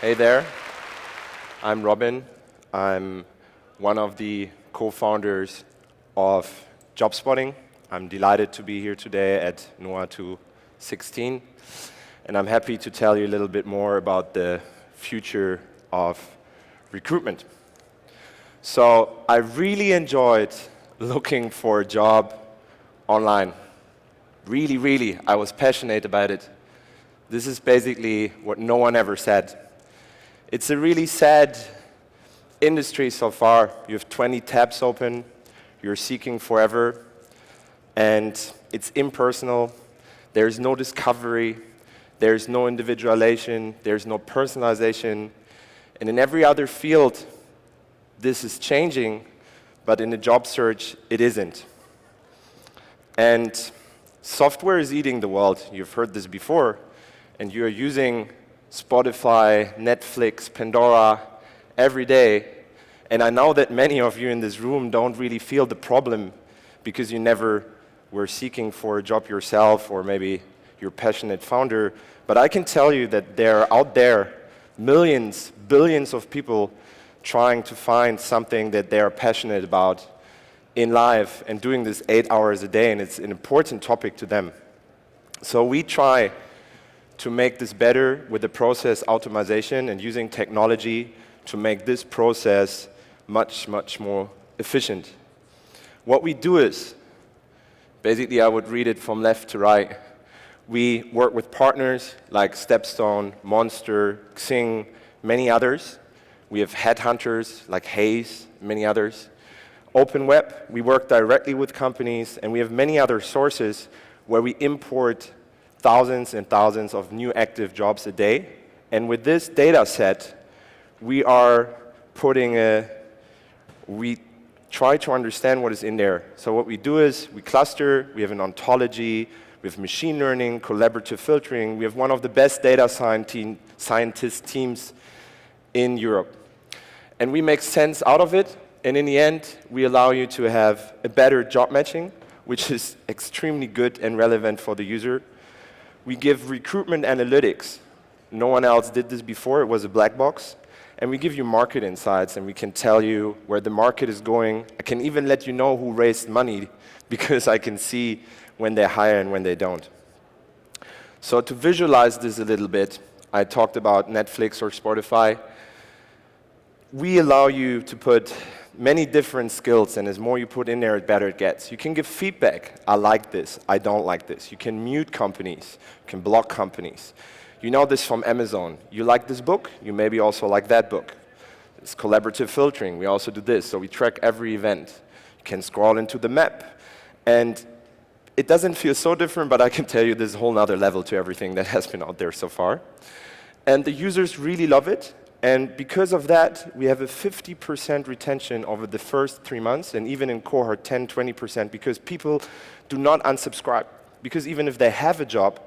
Hey there, I'm Robin. I'm one of the co-founders of Jobspotting. I'm delighted to be here today at NOAH16, and I'm happy to tell you a little bit more about the future of recruitment. So I really enjoyed looking for a job online. Really, I was passionate about it. This is basically what no one ever said. It's a really sad industry so far. You have 20 tabs open, you're seeking forever, and it's impersonal. There's no discovery, there's no individualization, there's no personalization. And in every other field, this is changing, but in the job search, it isn't. And software is eating the world. You've heard this before, and you're using Spotify, Netflix, Pandora every day. And I know that many of you in this room don't really feel the problem because you never were seeking for a job yourself, or maybe you're a passionate founder. But I can tell you that there are out there millions, billions of people trying to find something that they are passionate about in life and doing this 8 hours a day, and it's an important topic to them. So we try to make this better with the process automation and using technology to make this process much more efficient. What we do is, basically I would read it from left to right. We work with partners like Stepstone, Monster, Xing, many others. We have headhunters like Hayes, many others. Open Web, we work directly with companies, and we have many other sources where we import thousands and thousands of new active jobs a day. And with this data set, we try to understand what is in there. So what we do is we cluster, we have an ontology, we have machine learning, collaborative filtering. We have one of the best data scientist teams in Europe. And we make sense out of it, and in the end, we allow you to have a better job matching, which is extremely good and relevant for the user. We give recruitment analytics. No one else did this before. It was a black box. And we give you market insights, and we can tell you where the market is going. I can even let you know who raised money because I can see when they hire and when they don't. So to visualize this a little bit, I talked about Netflix or Spotify. We allow you to put many different skills, and as more you put in there, the better it gets. You can give feedback. I like this. I don't like this. You can mute companies. You can block companies. You know this from Amazon. You like this book, you maybe also like that book. It's collaborative filtering. We also do this. So we track every event. You can scroll into the map. And it doesn't feel so different, but I can tell you there's a whole other level to everything that has been out there so far. And the users really love it. And because of that, we have a 50% retention over the first 3 months, and even in cohort 10, 20%, because people do not unsubscribe. Because even if they have a job,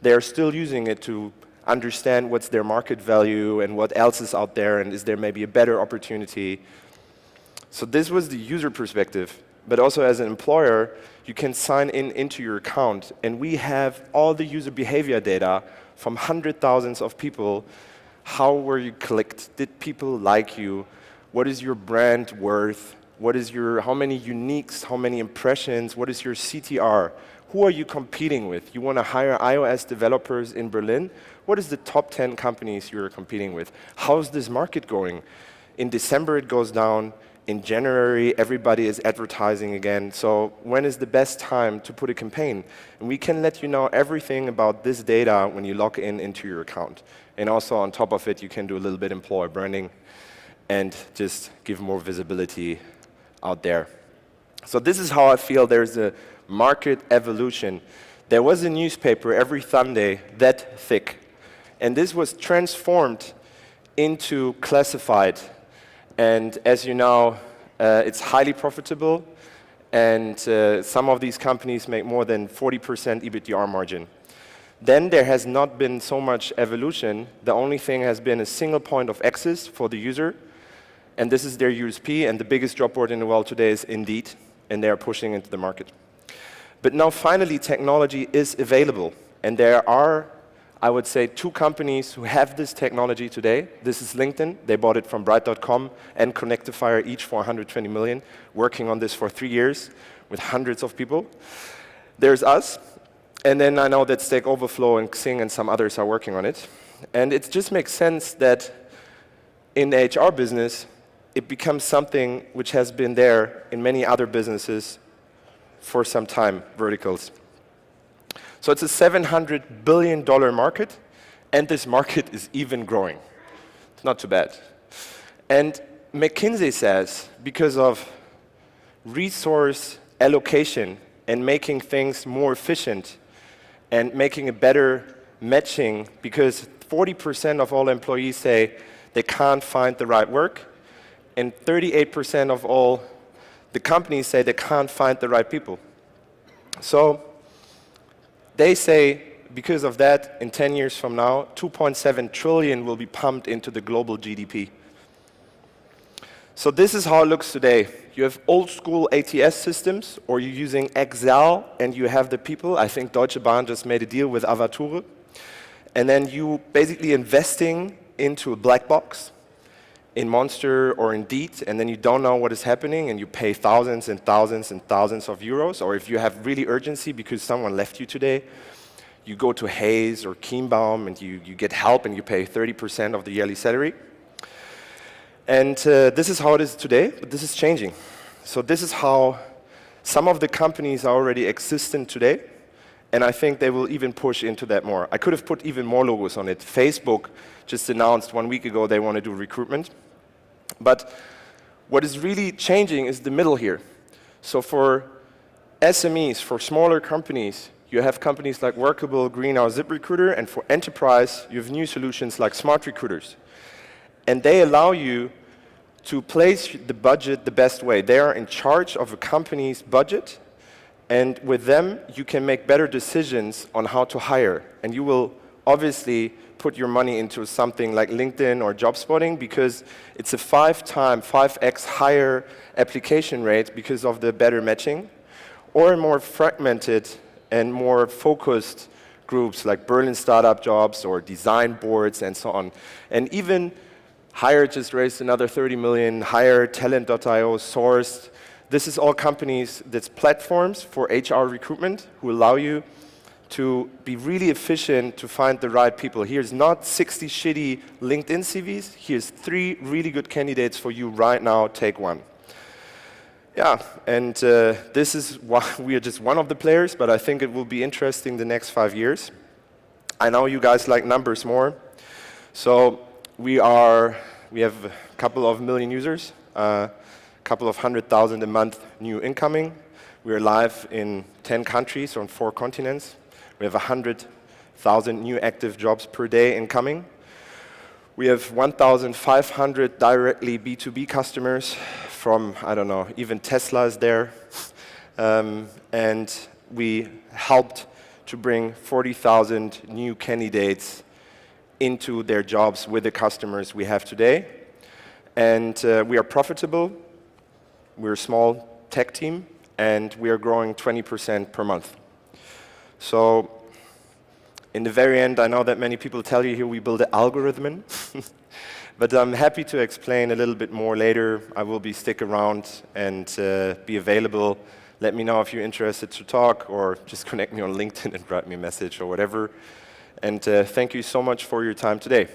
they are still using it to understand what's their market value and what else is out there, and is there maybe a better opportunity. So this was the user perspective. But also as an employer, you can sign into your account, and we have all the user behavior data from hundreds of thousands of people. How were you clicked? Did people like you? What is your brand worth? How many uniques, how many impressions? What is your CTR? Who are you competing with? You want to hire iOS developers in Berlin? What is the top 10 companies you're competing with? How's this market going? In December it goes down. In January, everybody is advertising again. So when is the best time to put a campaign? And we can let you know everything about this data when you log into your account. And also on top of it, you can do a little bit employer branding and just give more visibility out there. So this is how I feel there's a market evolution. There was a newspaper every Sunday that thick. And this was transformed into classified. And as you know, it's highly profitable, and some of these companies make more than 40% EBITDA margin. Then there has not been so much evolution. The only thing has been a single point of access for the user, and this is their USP, and the biggest job board in the world today is Indeed, and they are pushing into the market. But now finally technology is available, and there are I would say 2 companies who have this technology today. This is LinkedIn. They bought it from Bright.com and Connectifier, each for 120 million, working on this for 3 years with hundreds of people. There's us. And then I know that Stack Overflow and Xing and some others are working on it. And it just makes sense that in the HR business, it becomes something which has been there in many other businesses for some time, verticals. So it's a $700 billion market, and this market is even growing. It's not too bad. And McKinsey says, because of resource allocation and making things more efficient and making a better matching, because 40% of all employees say they can't find the right work, and 38% of all the companies say they can't find the right people. So they say, because of that, in 10 years from now, 2.7 trillion will be pumped into the global GDP. So this is how it looks today. You have old school ATS systems, or you're using Excel, and you have the people. I think Deutsche Bahn just made a deal with Avature. And then you basically investing into a black box in Monster or Indeed, and then you don't know what is happening, and you pay thousands and thousands and thousands of euros. Or if you have really urgency because someone left you today, you go to Hayes or Kienbaum, and you get help, and you pay 30% of the yearly salary. And this is how it is today, but this is changing. So this is how some of the companies are already existent today, and I think they will even push into that more. I could have put even more logos on it. Facebook just announced 1 week ago they want to do recruitment. But what is really changing is the middle here. So for SMEs, for smaller companies, you have companies like Workable, Greenhouse, ZipRecruiter, and for enterprise, you have new solutions like Smart Recruiters. And they allow you to place the budget the best way. They are in charge of a company's budget, and with them, you can make better decisions on how to hire. And you will obviously put your money into something like LinkedIn or Jobspotting, because it's a 5x higher application rate because of the better matching, or more fragmented and more focused groups like Berlin Startup Jobs or design boards and so on. And even Hire just raised another 30 million, Hire, Talent.io, Sourced. This is all companies that's platforms for HR recruitment who allow you to be really efficient to find the right people. Here's not 60 shitty LinkedIn CVs. Here's 3 really good candidates for you right now. Take one. Yeah, and this is why we are just one of the players, but I think it will be interesting the next 5 years. I know you guys like numbers more. So we have a couple of million users, a couple of 100,000 a month new incoming. We're live in 10 countries on 4 continents. We have 100,000 new active jobs per day incoming. We have 1,500 directly B2B customers from, I don't know, even Tesla is there. And we helped to bring 40,000 new candidates into their jobs with the customers we have today. And we are profitable. We're a small tech team, and we are growing 20% per month. So in the very end, I know that many people tell you here we build an algorithm, but I'm happy to explain a little bit more later. I will stick around and be available. Let me know if you're interested to talk, or just connect me on LinkedIn and write me a message or whatever. And thank you so much for your time today.